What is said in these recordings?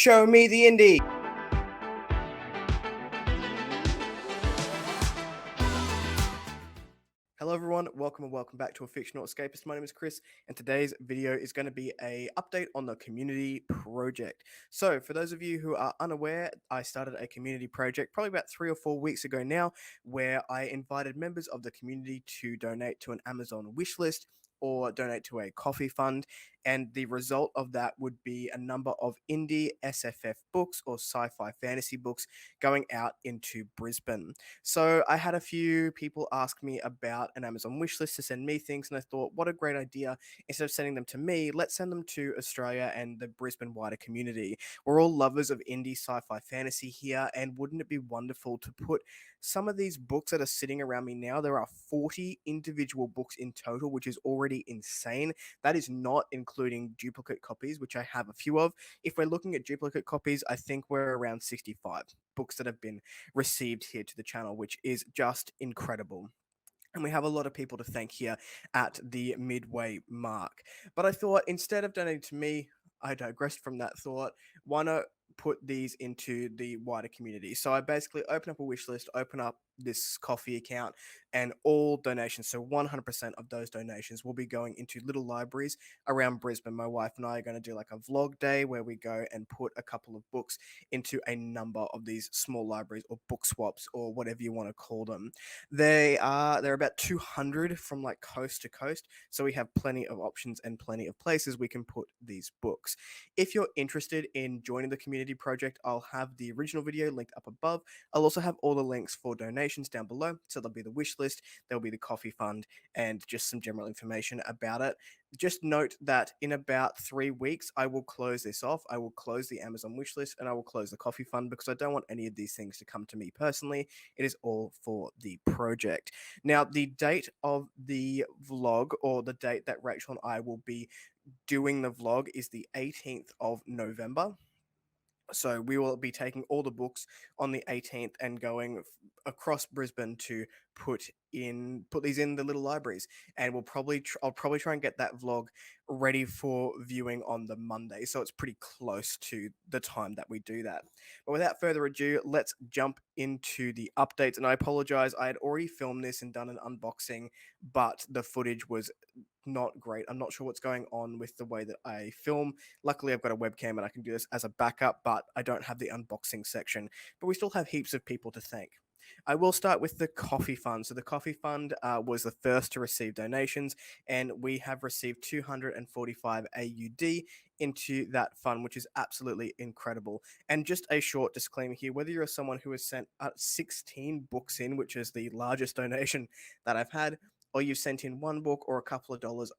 Show me the indie. Hello everyone, welcome back to A Fictional Escapist. My name is Kris, and today's video is going to be a update on the community project. So for those of you who are unaware, I started a community project probably about 3 or 4 weeks ago now, where I invited members of the community to donate to an Amazon wishlist or donate to a coffee fund, and the result of that would be a number of indie SFF books or sci-fi fantasy books going out into Brisbane. So I had a few people ask me about an Amazon wishlist to send me things, and I thought, what a great idea. Instead of sending them to me, let's send them to Australia and the Brisbane wider community. We're all lovers of indie sci-fi fantasy here, and wouldn't it be wonderful to put some of these books that are sitting around me now? There are 40 individual books in total, which is already insane. That is not including duplicate copies, which I have a few of. If we're looking at duplicate copies, I think we're around 65 books that have been received here to the channel, which is just incredible. And we have a lot of people to thank here at the midway mark. But I thought, instead of donating to me, I digressed from that thought. Why not put these into the wider community? So I basically open up a wish list, open up this coffee account, and all donations, so 100% of those donations, will be going into little libraries around Brisbane. My wife and I are going to do like a vlog day where we go and put a couple of books into a number of these small libraries, or book swaps, or whatever you want to call them. They're about 200 from like coast to coast, so we have plenty of options and plenty of places we can put these books. If you're interested in joining the community project, I'll have the original video linked up above. I'll also have all the links for donations down below. So there'll be the wish list, there'll be the coffee fund, and just some general information about it. Just note that in about 3 weeks, I will close this off. I will close the Amazon wish list and I will close the coffee fund, because I don't want any of these things to come to me personally. It is all for the project. Now, the date of the vlog, or the date that Rachel and I will be doing the vlog, is the 18th of November. So we will be taking all the books on the 18th and going across Brisbane to put these in the little libraries, and I'll probably try and get that vlog ready for viewing on the Monday, so it's pretty close to the time that we do that. But without further ado, let's jump into the updates. And I apologize, I had already filmed this and done an unboxing, but the footage was not great. I'm not sure what's going on with the way that I film. Luckily, I've got a webcam and I can do this as a backup, but I don't have the unboxing section. But we still have heaps of people to thank. I will start with the coffee fund. So the coffee fund was the first to receive donations, and we have received 245 AUD into that fund, which is absolutely incredible. And just a short disclaimer here: whether you're someone who has sent 16 books in, which is the largest donation that I've had, or you sent in one book or a couple of dollars,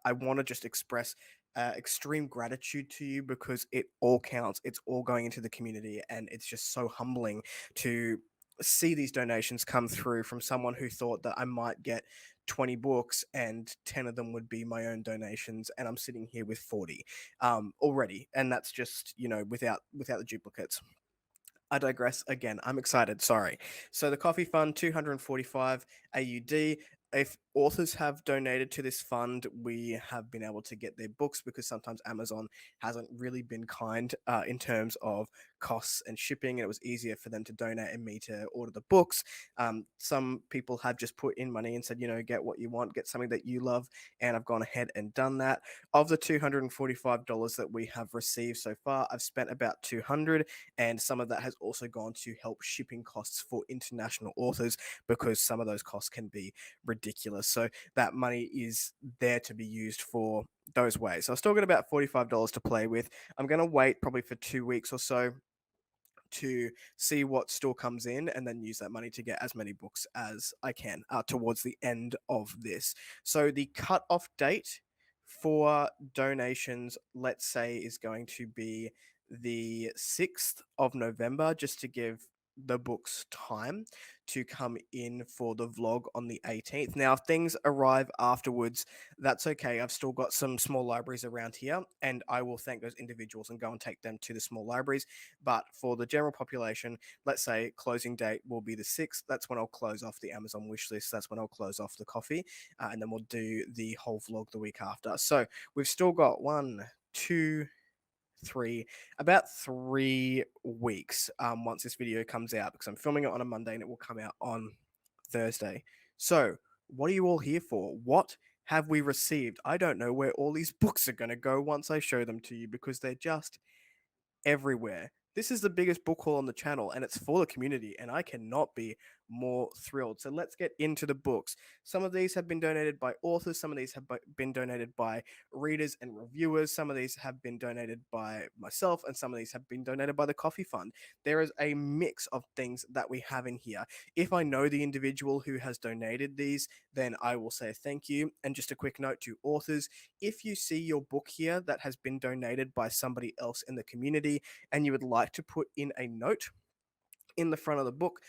I want to just express extreme gratitude to you, because it all counts. It's all going into the community, and it's just so humbling to see these donations come through from someone who thought that I might get 20 books and 10 of them would be my own donations, and I'm sitting here with 40 already, and that's just, without the duplicates. I digress again. I'm excited. Sorry. So the coffee fund, 245 AUD. If authors have donated to this fund, we have been able to get their books, because sometimes Amazon hasn't really been kind in terms of costs and shipping, and it was easier for them to donate and me to order the books. Some people have just put in money and said, get what you want, get something that you love, and I've gone ahead and done that. Of the $245 that we have received so far, I've spent about 200, and some of that has also gone to help shipping costs for international authors, because some of those costs can be ridiculous. So that money is there to be used for those ways. So I've still got about $45 to play with. I'm going to wait probably for 2 weeks or so to see what still comes in, and then use that money to get as many books as I can towards the end of this. So the cut-off date for donations, let's say, is going to be the 6th of November, just to give the books time to come in for the vlog on the 18th. Now, if things arrive afterwards, that's okay. I've still got some small libraries around here, and I will thank those individuals and go and take them to the small libraries. But for the general population, let's say closing date will be the 6th. That's when I'll close off the Amazon wish list. That's when I'll close off the coffee, and then we'll do the whole vlog the week after. So we've still got 1, 2, about 3 weeks once this video comes out, because I'm filming it on a Monday and it will come out on Thursday. So, what are you all here for? What have we received? I don't know where all these books are going to go once I show them to you, because they're just everywhere. This is the biggest book haul on the channel, and it's for the community, and I cannot be more thrilled. So let's get into the books. Some of these have been donated by authors, some of these have been donated by readers and reviewers, some of these have been donated by myself, and some of these have been donated by the Coffee Fund. There is a mix of things that we have in here. If I know the individual who has donated these, then I will say thank you. And just a quick note to authors, if you see your book here that has been donated by somebody else in the community and you would like to put in a note in the front of the book,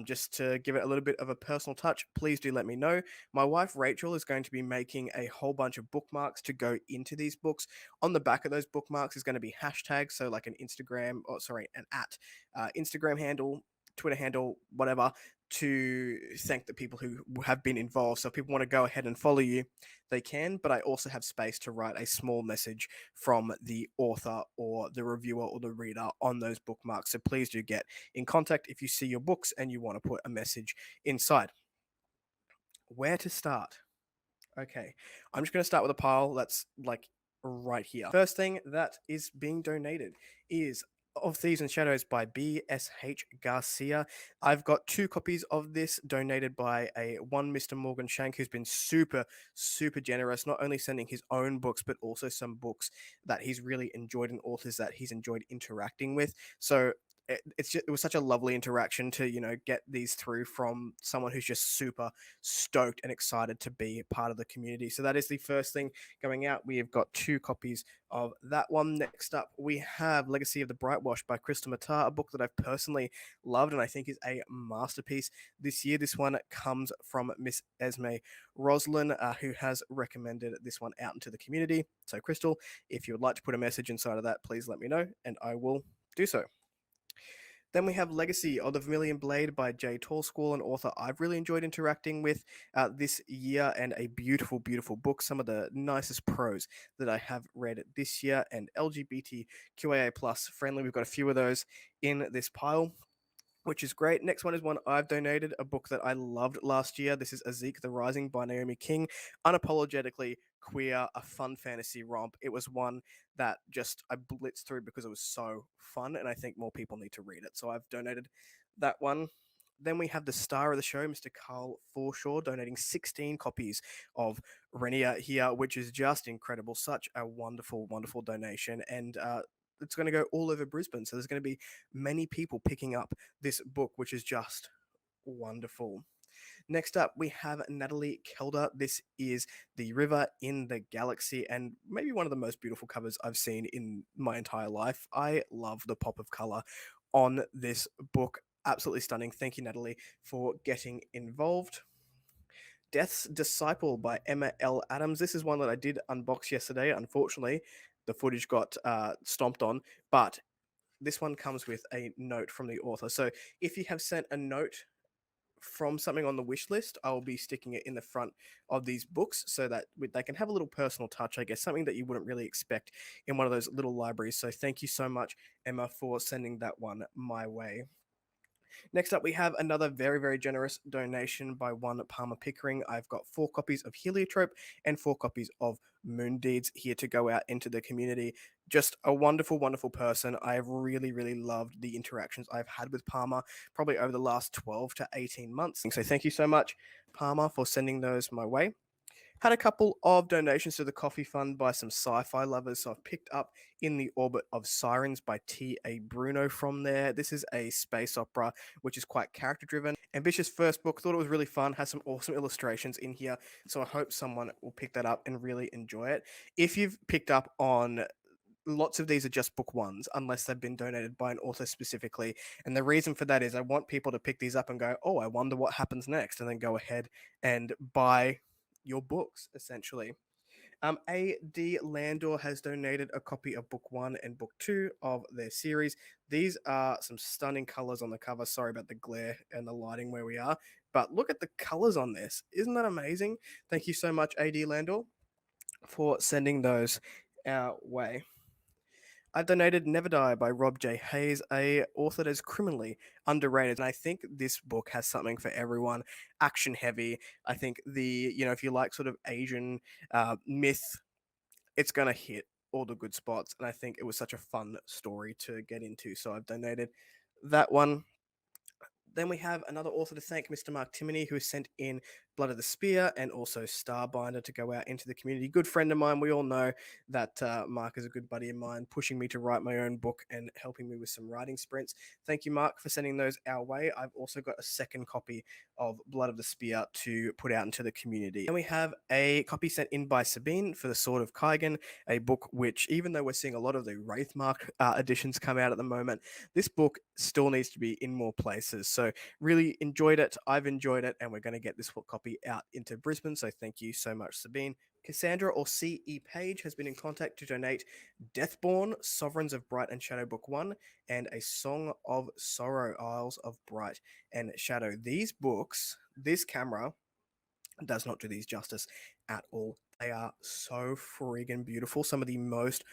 just to give it a little bit of a personal touch, please do let me know. My wife Rachel is going to be making a whole bunch of bookmarks to go into these books. On the back of those bookmarks is going to be hashtags, so like an Instagram, an Instagram handle, Twitter handle, whatever, to thank the people who have been involved. So if people want to go ahead and follow you, they can, but I also have space to write a small message from the author or the reviewer or the reader on those bookmarks. So please do get in contact if you see your books and you want to put a message inside. Where to start? Okay, I'm just going to start with a pile that's like right here. First thing that is being donated is Of Thieves and Shadows by B.S.H. Garcia. I've got 2 copies of this donated by one Mr. Morgan Shank, who's been super, super generous, not only sending his own books, but also some books that he's really enjoyed and authors that he's enjoyed interacting with. So it was such a lovely interaction to get these through from someone who's just super stoked and excited to be part of the community. So that is the first thing going out. We have got 2 copies of that one. Next up, we have Legacy of the Brightwash by Crystal Matar, a book that I've personally loved and I think is a masterpiece this year. This one comes from Miss Esme Roslin, who has recommended this one out into the community. So Crystal, if you would like to put a message inside of that, please let me know and I will do so. Then we have Legacy of the Vermilion Blade by Jay Tallsquall, an author I've really enjoyed interacting with this year, and a beautiful, beautiful book. Some of the nicest prose that I have read this year, and LGBTQIA plus friendly. We've got a few of those in this pile, which is great. Next one is one I've donated, a book that I loved last year. This is Azik the Rising by Naomi King. Unapologetically queer, a fun fantasy romp. It was one that just I blitzed through because it was so fun, and I think more people need to read it. So I've donated that one. Then we have the star of the show, Mr. Carl Forshaw, donating 16 copies of Renia here, which is just incredible. Such a wonderful, wonderful donation. And it's going to go all over Brisbane. So there's going to be many people picking up this book, which is just wonderful. Next up, we have Natalie Kelder. This is The River in the Galaxy, and maybe one of the most beautiful covers I've seen in my entire life. I love the pop of color on this book. Absolutely stunning. Thank you, Natalie, for getting involved. Death's Disciple by Emma L. Adams. This is one that I did unbox yesterday. Unfortunately, the footage got stomped on, but this one comes with a note from the author. So if you have sent a note from something on the wish list, I'll be sticking it in the front of these books so that they can have a little personal touch, I guess, something that you wouldn't really expect in one of those little libraries. So thank you so much, Emma, for sending that one my way. Next up, we have another very, very generous donation by one Palmer Pickering. I've got 4 copies of Heliotrope and 4 copies of Moon Deeds here to go out into the community. Just a wonderful, wonderful person. I've really, really loved the interactions I've had with Palmer probably over the last 12 to 18 months. So thank you so much, Palmer, for sending those my way. Had a couple of donations to the Coffee Fund by some sci-fi lovers, so I've picked up In the Orbit of Sirens by T.A. Bruno from there. This is a space opera, which is quite character-driven. Ambitious first book, thought it was really fun, has some awesome illustrations in here, so I hope someone will pick that up and really enjoy it. If you've picked up on lots of these are just book ones unless they've been donated by an author specifically, and the reason for that is I want people to pick these up and go, oh, I wonder what happens next, and then go ahead and buy your books, essentially. A.D. Landor has donated a copy of book 1 and book 2 of their series. These are some stunning colors on the cover. Sorry about the glare and the lighting where we are, but look at the colors on this. Isn't that amazing? Thank you so much, A.D. Landor, for sending those our way. I've donated Never Die by Rob J. Hayes, a author that is criminally underrated. And I think this book has something for everyone. Action heavy. I think if you like sort of Asian myth, it's going to hit all the good spots. And I think it was such a fun story to get into. So I've donated that one. Then we have another author to thank, Mr. Mark Timoney, who sent in Blood of the Spear and also Starbinder to go out into the community. Good friend of mine. We all know that Mark is a good buddy of mine, pushing me to write my own book and helping me with some writing sprints. Thank you, Mark, for sending those our way. I've also got a second copy of Blood of the Spear to put out into the community. And we have a copy sent in by Sabine for The Sword of Kaigan, a book which, even though we're seeing a lot of the Wraithmark editions come out at the moment, this book still needs to be in more places. So really enjoyed it. I've enjoyed it, and we're going to get this copy out into Brisbane. So thank you so much, Sabine. Cassandra, or C.E. Page, has been in contact to donate Deathborn, Sovereigns of Bright and Shadow Book 1, and A Song of Sorrow, Isles of Bright and Shadow. These books, this camera does not do these justice at all. They are so friggin' beautiful. Some of the most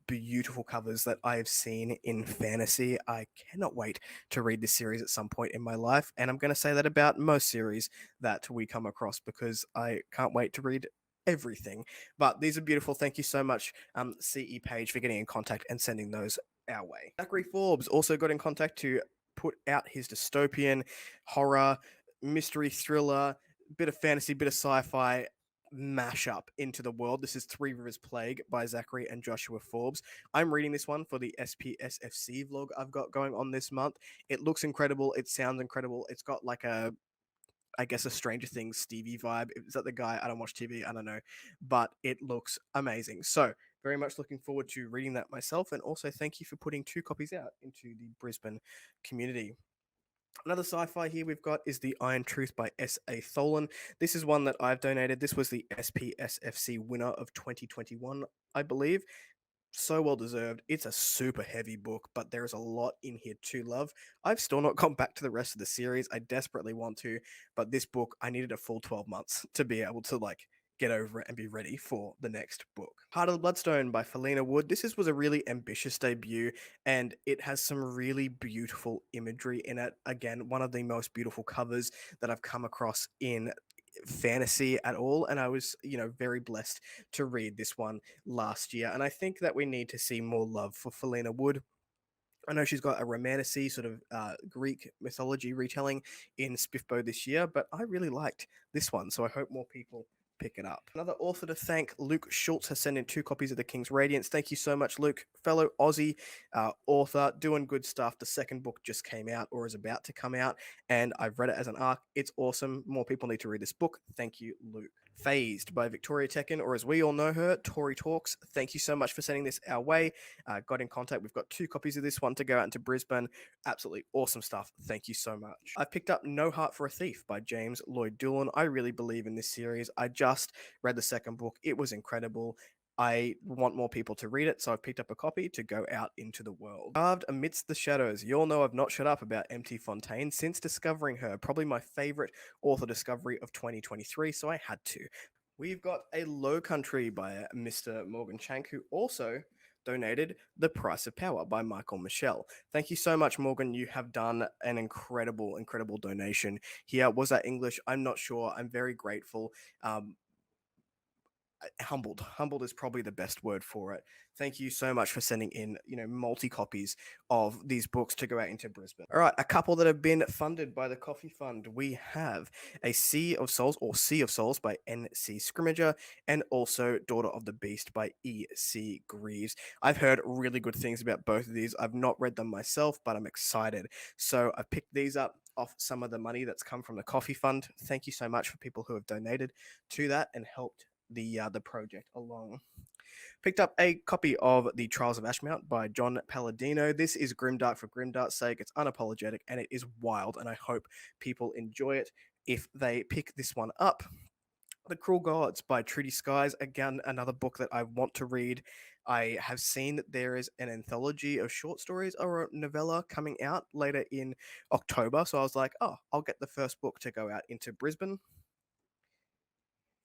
beautiful covers that I have seen in fantasy. I cannot wait to read this series at some point in my life, and I'm going to say that about most series that we come across because I can't wait to read everything. But these are beautiful. Thank you so much, CE Page, for getting in contact and sending those our way. Zachary Forbes also got in contact to put out his dystopian horror mystery thriller, bit of fantasy, bit of sci-fi mashup into the world. This is Three Rivers Plague by Zachary and Joshua Forbes. I'm reading this one for the SPSFC vlog I've got going on this month. It looks incredible. It sounds incredible. It's got like I guess, a Stranger Things Stevie vibe. Is that the guy? I don't watch TV. I don't know. But it looks amazing. So very much looking forward to reading that myself. And also thank you for putting 2 copies out into the Brisbane community. Another sci-fi here we've got is The Iron Truth by S.A. Tholen. This is one that I've donated. This was the SPSFC winner of 2021, I believe. So well deserved. It's a super heavy book, but there's a lot in here to love. I've still not gone back to the rest of the series. I desperately want to, but this book, I needed a full 12 months to be able to get over it and be ready for the next book. Heart of the Bloodstone by Felina Wood. Was a really ambitious debut, and it has some really beautiful imagery in it. Again, one of the most beautiful covers that I've come across in fantasy at all, and I was very blessed to read this one last year, and I think that we need to see more love for Felina Wood. I know she's got a romantasy sort of Greek mythology retelling in Spiffbo this year, but I really liked this one, so I hope more people pick it up. Another author to thank, Luke Schultz, has sent in 2 copies of The King's Radiance. Thank you so much, Luke. Fellow Aussie author, doing good stuff. The second book just came out or is about to come out, and I've read it as an ARC. It's awesome. More people need to read this book. Thank you, Luke. Phased by Victoria Tekken, or as we all know her, Tori Talks. Thank you so much for sending this our way. Got in contact. We've got 2 copies of this one to go out into Brisbane. Absolutely awesome stuff. Thank you so much. I picked up No Heart for a Thief by James Lloyd Doolan. I really believe in this series. I just read the second book. It was incredible. I want more people to read it, so I've picked up a copy to go out into the world. Carved Amidst the Shadows. You all know I've not shut up about M.T. Fontaine since discovering her. Probably my favorite author discovery of 2023, so I had to. We've got A Low Country by Mr. Morgan Shank, who also donated The Price of Power by Michael Michelle. Thank you so much, Morgan. You have done an incredible, incredible donation here. Was that English? I'm not sure. I'm very grateful. Humbled is probably the best word for it. Thank you so much for sending in multi copies of these books to go out into Brisbane. All right, a couple that have been funded by the Coffee Fund. We have A Sea of Souls, or Sea of Souls, by N.C. Scrimmager, and also Daughter of the Beast by E.C. Greaves. I've heard really good things about both of these. I've not read them myself, but I'm excited, so I picked these up off some of the money that's come from the Coffee Fund. Thank you so much for people who have donated to that and helped the project along. Picked up a copy of The Trials of Ashmount by John Palladino. This is grimdark for grimdark's sake. It's unapologetic and it is wild, and I hope people enjoy it if they pick this one up. The Cruel Gods by Trudy Skies. Again, another book that I want to read. I have seen that there is an anthology of short stories or a novella coming out later in October, so I was like, oh, I'll get the first book to go out into Brisbane.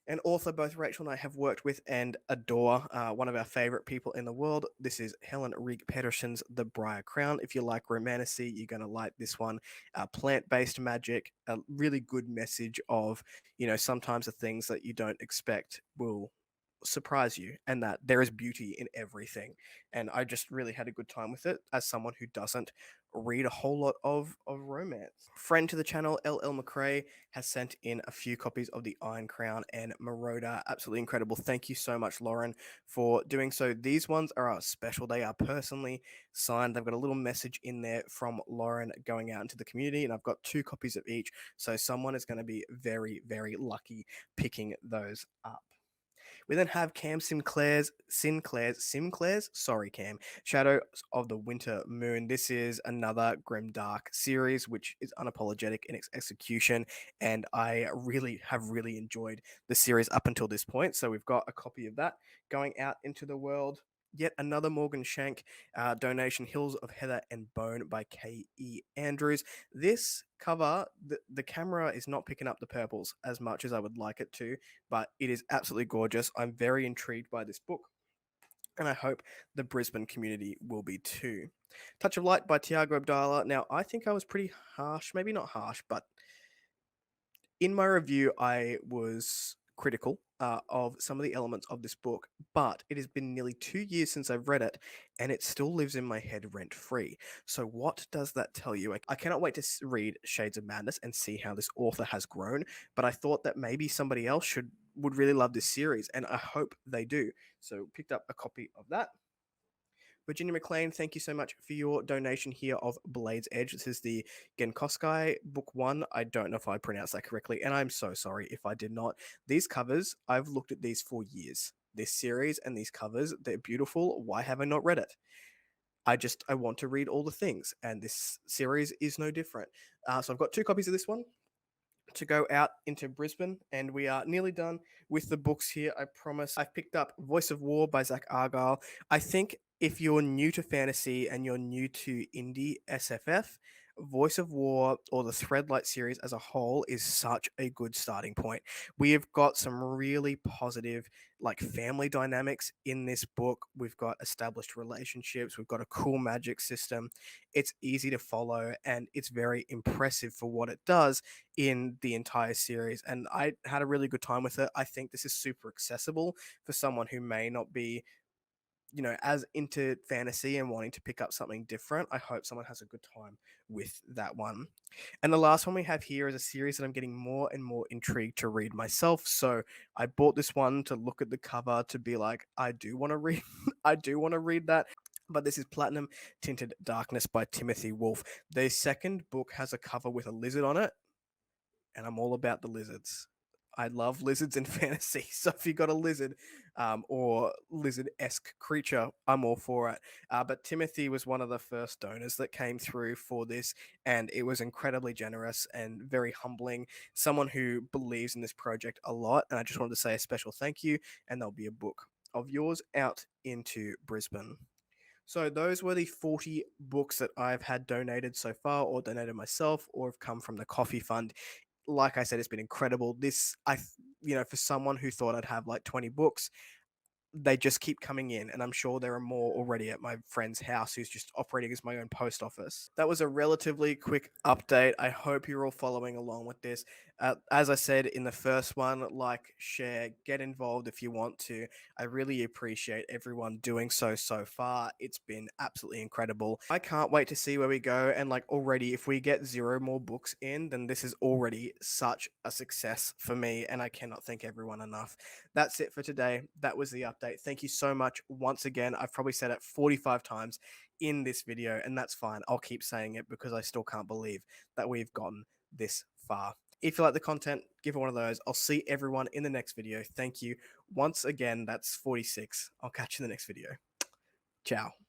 An author both Rachel and I have worked with and adore, one of our favorite people in the world. This is Helen Rig Pedersen's The Briar Crown. If you like romantasy, you're going to like this one. Plant-based magic, a really good message of, sometimes the things that you don't expect will surprise you, and that there is beauty in everything. And I just really had a good time with it as someone who doesn't read a whole lot of romance. Friend to the channel, LL McRae, has sent in a few copies of The Iron Crown and Marauder. Absolutely incredible. Thank you so much, Lauren, for doing so. These ones are special. They are personally signed. They've got a little message in there from Lauren going out into the community, and I've got 2 copies of each. So someone is going to be very, very lucky picking those up. We then have Cam Sinclair's, sorry Cam, Shadow of the Winter Moon. This is another grimdark series, which is unapologetic in its execution, and I really have enjoyed the series up until this point. So we've got a copy of that going out into the world. Yet another Morgan Shank donation, Hills of Heather and Bone by K.E. Andrews. This cover, the camera is not picking up the purples as much as I would like it to, but it is absolutely gorgeous. I'm very intrigued by this book, and I hope the Brisbane community will be too. Touch of Light by Tiago Abdala. Now, I think I was pretty harsh, maybe not harsh, but in my review, I was critical of some of the elements of this book, but it has been nearly 2 years since I've read it, and it still lives in my head rent free. So, what does that tell you? I cannot wait to read Shades of Madness and see how this author has grown, but I thought that maybe somebody else would really love this series, and I hope they do. So, picked up a copy of that. Virginia McLean, thank you so much for your donation here of Blade's Edge. This is the Genkoskai Book 1. I don't know if I pronounced that correctly, and I'm so sorry if I did not. These covers, I've looked at these for years. This series and these covers, they're beautiful. Why have I not read it? I want to read all the things, and this series is no different. So I've got 2 copies of this one to go out into Brisbane, and we are nearly done with the books here. I promise. I've picked up Voice of War by Zach Argyle. I think if you're new to fantasy and you're new to indie SFF, Voice of War or the Threadlight series as a whole is such a good starting point. We have got some really positive, like, family dynamics in this book. We've got established relationships. We've got a cool magic system. It's easy to follow, and it's very impressive for what it does in the entire series. And I had a really good time with it. I think this is super accessible for someone who may not be, as into fantasy and wanting to pick up something different. I hope someone has a good time with that one. And the last one we have here is a series that I'm getting more and more intrigued to read myself. So I bought this one to look at the cover to be like, I do want to read, I do want to read that. But this is Platinum Tinted Darkness by Timothy Wolf. The second book has a cover with a lizard on it, and I'm all about the lizards. I love lizards in fantasy. So if you got a lizard or lizard-esque creature, I'm all for it. But Timothy was one of the first donors that came through for this, and it was incredibly generous and very humbling. Someone who believes in this project a lot, and I just wanted to say a special thank you, and there'll be a book of yours out into Brisbane. So those were the 40 books that I've had donated so far, or donated myself, or have come from the coffee fund. Like I said, it's been incredible. For someone who thought I'd have like 20 books, they just keep coming in, and I'm sure there are more already at my friend's house who's just operating as my own post office. That was a relatively quick update. I hope you're all following along with this. As I said in the first one, like, share, get involved if you want to. I really appreciate everyone doing so far. It's been absolutely incredible. I can't wait to see where we go, and like, already, if we get 0 more books in, then this is already such a success for me, and I cannot thank everyone enough. That's it for today. That was the update. Thank you so much once again. I've probably said it 45 times in this video, and that's fine. I'll keep saying it because I still can't believe that we've gotten this far. If you like the content, give it one of those. I'll see everyone in the next video. Thank you once again. That's 46. I'll catch you in the next video. Ciao.